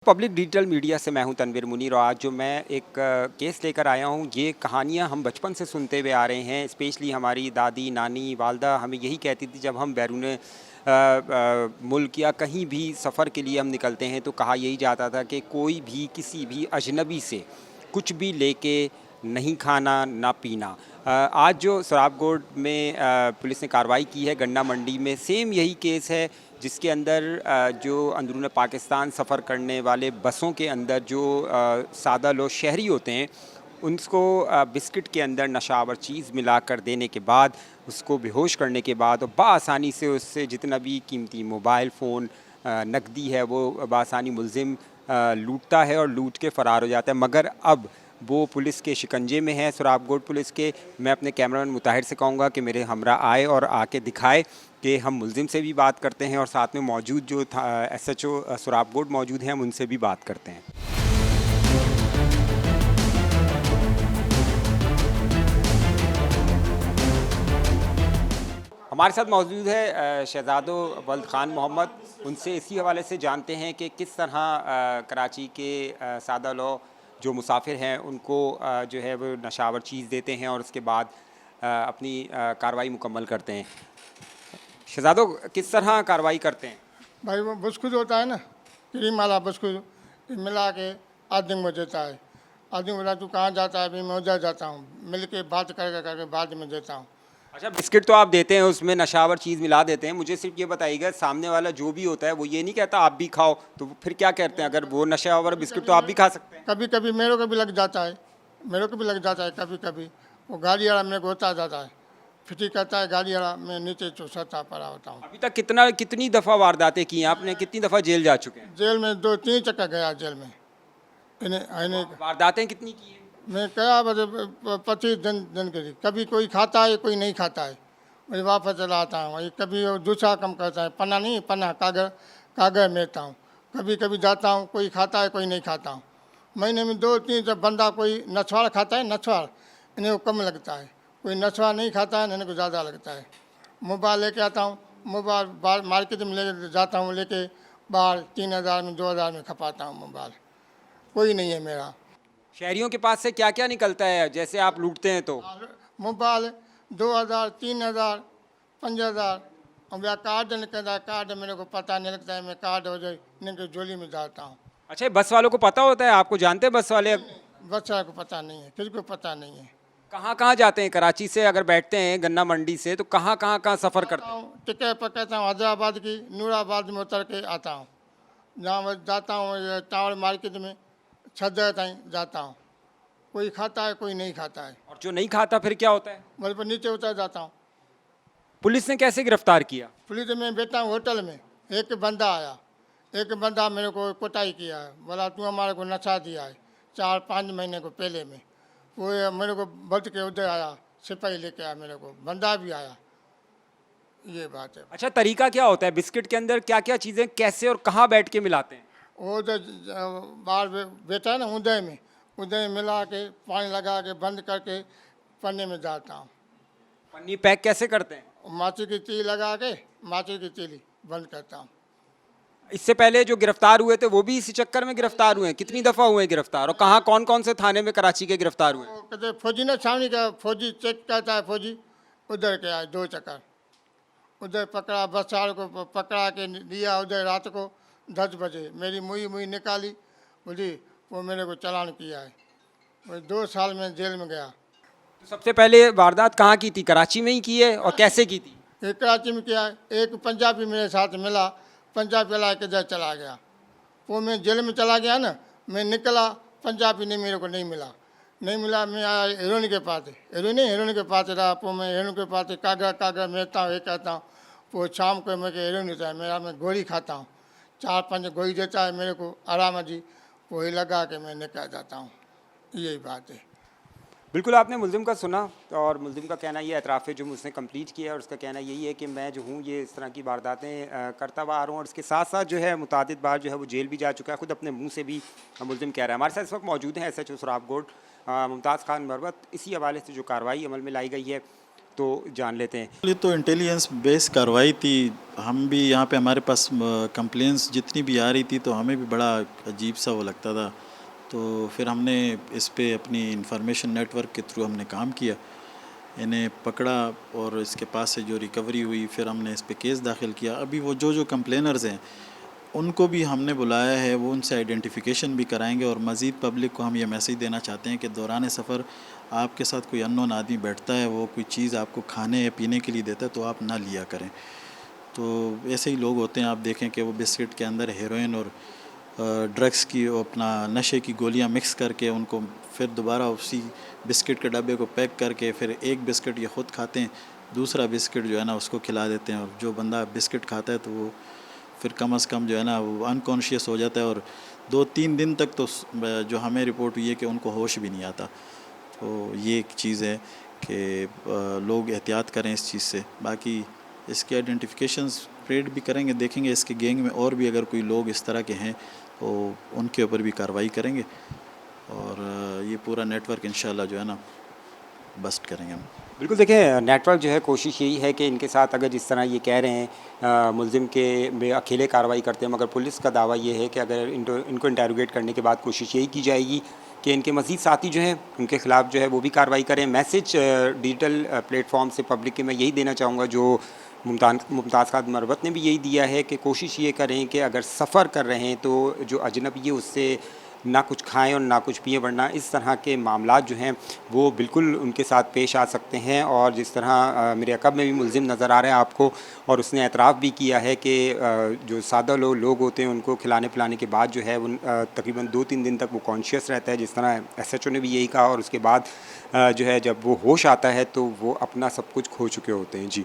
Public digital media से मैं हूं तनवीर मुनीर और आज जो मैं एक केस लेकर आया हूं, ये कहानियां हम बचपन से सुनते हुए आ रहे हैं। स्पेशली हमारी दादी नानी वालदा हमें यही कहती थी जब हम बैरून मुल्क या कहीं भी सफ़र के लिए हम निकलते हैं तो कहा यही जाता था कि कोई भी किसी भी अजनबी से कुछ भी लेके नहीं खाना ना पीना। आज जो सराबगोड में पुलिस ने कार्रवाई की है गन्ना मंडी में, सेम यही केस है जिसके अंदर जो अंदरून पाकिस्तान सफ़र करने वाले बसों के अंदर जो सादा लोग शहरी होते हैं उनको बिस्किट के अंदर नशावर चीज़ मिलाकर देने के बाद उसको बेहोश करने के बाद और बआसानी से उससे जितना भी कीमती मोबाइल फ़ोन नकदी है वो बआसानी मुलजिम लूटता है और लूट के फ़रार हो जाता है। मगर अब वो पुलिस के शिकंजे में है, सराबगोड पुलिस के। मैं अपने कैमरामैन मुताहिर से कहूँगा कि मेरे हमरा आए और आके दिखाए कि हम मुलजिम से भी बात करते हैं और साथ में मौजूद जो था SHO सराबगोड मौजूद हैं, हम उनसे भी बात करते हैं। हमारे साथ मौजूद है शहजादो वल्द ख़ान मोहम्मद। उनसे इसी हवाले से जानते हैं कि किस तरह कराची के सादा लो जो मुसाफिर हैं उनको जो है वो नशावर चीज़ देते हैं और उसके बाद अपनी कार्रवाई मुकम्मल करते हैं। शहजादो, किस तरह कार्रवाई करते हैं? भाई वो बिस्कुट होता है ना, क्रीम वाला बिस्कुट मिला के आदमी में देता है। आदमी बोला तू कहाँ जाता है? अभी मैं उधर जाता हूँ, मिल के बात करके बाद में देता हूँ। अच्छा, बिस्किट तो आप देते हैं, उसमें नशावर चीज़ मिला देते हैं। मुझे सिर्फ ये बताइएगा, सामने वाला जो भी होता है वो ये नहीं कहता आप भी खाओ, तो फिर क्या कहते हैं? अगर वो नशावर बिस्किट तो आप भी खा सकते हैं। कभी कभी मेरे को भी लग जाता है, मेरे को भी लग जाता है कभी कभी। वो गाड़ी वाला मेरे को होता जाता है, फिटी करता है गाड़ी वाला, मैं नीचे चौसता पड़ा होता हूँ। अभी तक कितनी दफ़ा वारदातें की हैं आपने? कितनी दफ़ा जेल जा चुके हैं? जेल में 2-3 चक्कर गया जेल में। इन्हें वारदातें कितनी की हैं? मैं क्या बजे 25 दिन के लिए। कभी कोई खाता है कोई नहीं खाता है, मैं वापस चला आता हूँ। वही कभी वो दूसरा काम करता है, पन्ना नहीं पन्ना कागज़ मेरता हूँ। कभी कभी जाता हूँ, कोई खाता है कोई नहीं खाता हूँ। महीने में 2-3 जब बंदा कोई नछवाड़ खाता है, नछवाड़ इन्हें को कम लगता है, कोई नछवाड़ नहीं खाता है इन्हें को ज़्यादा लगता है। मोबाइल लेके आता हूँ, मोबाइल बाहर मार्केट में ले जाता हूँ, लेके बाहर 3000 में 2000 में खपाता हूँ मोबाइल। कोई नहीं है मेरा। शहरियों के पास से क्या क्या निकलता है जैसे आप लूटते हैं तो? मोबाइल 2000 3000 5000 और मेरा कार्ड निकलता है। कार्ड मेरे को पता नहीं लगता है, मैं कार्ड हो जाए इनके झोली में जाता हूँ। अच्छा, बस वालों को पता होता है? आपको जानते हैं बस वाले? बच्चा को पता नहीं है, किसी को पता नहीं है। कहाँ कहाँ जाते हैं कराची से? अगर बैठते हैं गन्ना मंडी से तो कहाँ साफ़र करते हैं? टिकट पकड़ता हूँ हैदराबाद की, नूराबाद में उतर के आता हूँ। जहाँ मैं जाता हूँ टावर मार्केट में छदर ताई जाता हूँ। कोई खाता है कोई नहीं खाता है। और जो नहीं खाता फिर क्या होता है? बोले पर नीचे उतर जाता हूँ। पुलिस ने कैसे गिरफ्तार किया? पुलिस में बैठा हूँ होटल में, एक बंदा आया, एक बंदा मेरे को कुटाई किया है। बोला तू हमारे को नशा दिया है 4-5 महीने को पहले में। वो मेरे को बच के उधर आया, सिपाही लेके आया, मेरे को बंदा भी आया। ये बात है। अच्छा, तरीका क्या होता है? बिस्किट के अंदर क्या क्या चीज़ें कैसे और कहाँ बैठ के मिलाते हैं? वो उधर बाहर बैठा है ना, उदय में मिला के पानी लगा के बंद करके पन्ने में डालता हूँ। पन्नी पैक कैसे करते हैं? माची की तीली लगा के माची की तीली बंद करता हूँ। इससे पहले जो गिरफ्तार हुए थे वो भी इसी चक्कर में गिरफ्तार हुए हैं? कितनी दफ़ा हुए हैं गिरफ्तार और कहाँ कौन कौन से थाने में कराची के गिरफ्तार हुए हैं? वो कहते फौजी ने छावनी का फौजी चेक करता है, फौजी उधर के आए 2 चक्कर। उधर पकड़ा, बस वाले को पकड़ा के लिया उधर रात को 10 बजे। मेरी मुई निकाली, बोली वो मेरे को चालान किया है। वो 2 साल में जेल में गया। तो सबसे पहले वारदात कहाँ की थी? कराची में ही की है और कैसे की थी? एक कराची में किया है, एक पंजाबी मेरे साथ मिला, पंजाबी वाला किधर चला गया। वो मैं जेल में चला गया ना, मैं निकला, पंजाबी ने मेरे को नहीं मिला। मैं आया हीरोइन के पास, हीरोइन के पास रहा। वो मैं हीरोइन के पास कागज़ मेरता हूँ, ये कहता हूँ। वो शाम को मैं हीरोइन देता है, मैं गोली खाता हूँ, 4-5 गोली देता है मेरे को आराम जी, वही लगा के मैं निकल जाता हूँ। यही बात है। बिल्कुल, आपने मुलजिम का सुना और मुलजिम का कहना ये एतराफ़ है जो उसने कंप्लीट किया है और उसका कहना यही है कि मैं जो हूँ ये इस तरह की वारदातें करता हुआ आ रहा हूँ और इसके साथ साथ जो है मुतादिद बार जो है वो जेल भी जा चुका है। खुद अपने मुंह से भी मुलजिम कह रहा है। हमारे साथ इस वक्त मौजूद हैं SHO सराबगोड मुमताज़ खान मरवत। इसी हवाले से जो कार्रवाई अमल में लाई गई है तो जान लेते हैं। ये तो इंटेलिजेंस बेस कार्रवाई थी। हम भी यहाँ पे हमारे पास कंप्लेंट्स जितनी भी आ रही थी तो हमें भी बड़ा अजीब सा वो लगता था। तो फिर हमने इस पे अपनी इंफॉर्मेशन नेटवर्क के थ्रू हमने काम किया, इन्हें पकड़ा और इसके पास से जो रिकवरी हुई फिर हमने इस पे केस दाखिल किया। अभी वो जो कंप्लेनर्स हैं उनको भी हमने बुलाया है, वो उनसे आइडेंटिफिकेशन भी कराएंगे और मज़ीद पब्लिक को हम ये मैसेज देना चाहते हैं कि दौरान सफ़र आपके साथ कोई अननोन आदमी बैठता है, वो कोई चीज़ आपको खाने या पीने के लिए देता है तो आप ना लिया करें। तो ऐसे ही लोग होते हैं, आप देखें कि वो बिस्किट के अंदर हेरोइन और ड्रग्स की अपना नशे की गोलियां मिक्स करके उनको फिर दोबारा उसी बिस्किट के डब्बे को पैक करके फिर एक बिस्किट ये ख़ुद खाते हैं, दूसरा बिस्किट जो है ना उसको खिला देते हैं। और जो बंदा बिस्किट खाता है तो वो फिर कम से कम जो है ना वो अनकॉन्शियस हो जाता है और 2-3 दिन तक तो जो हमें रिपोर्ट हुई है कि उनको होश भी नहीं आता। तो ये एक चीज़ है कि लोग एहतियात करें इस चीज़ से। बाकी इसके आइडेंटिफिकेशंस परेड भी करेंगे, देखेंगे इसके गैंग में और भी अगर कोई लोग इस तरह के हैं तो उनके ऊपर भी कार्रवाई करेंगे और ये पूरा नेटवर्क इंशाल्लाह जो है ना बस्ट करेंगे हम। बिल्कुल, देखिए नेटवर्क जो है कोशिश यही है कि इनके साथ अगर जिस तरह ये कह रहे हैं मुलजिम के वे अकेले कार्रवाई करते हैं, मगर पुलिस का दावा ये है कि अगर इनको इंटेरोगेट करने के बाद कोशिश यही की जाएगी कि इनके मज़ीद साथी जो हैं उनके ख़िलाफ़ जो है वो भी कार्रवाई करें। मैसेज डिजिटल प्लेटफॉर्म से पब्लिक के मैं यही देना चाहूँगा, जो मुमताज़ खान मरवत ने भी यही दिया है कि कोशिश ये करें कि अगर सफ़र कर रहे हैं तो जो अजनबी है उससे ना कुछ खाएं और ना कुछ पिएं, वरना इस तरह के मामलात जो हैं वो बिल्कुल उनके साथ पेश आ सकते हैं। और जिस तरह मेरे अकब में भी मुलजिम नज़र आ रहा है आपको, और उसने एतराफ़ भी किया है कि जो सादा लोग होते हैं उनको खिलाने पिलाने के बाद जो है वो तकरीबन 2-3 दिन तक वो कॉन्शियस रहता है, जिस तरह SHO ने भी यही कहा, और उसके बाद जो है जब वो होश आता है तो वो अपना सब कुछ खो चुके होते हैं। जी।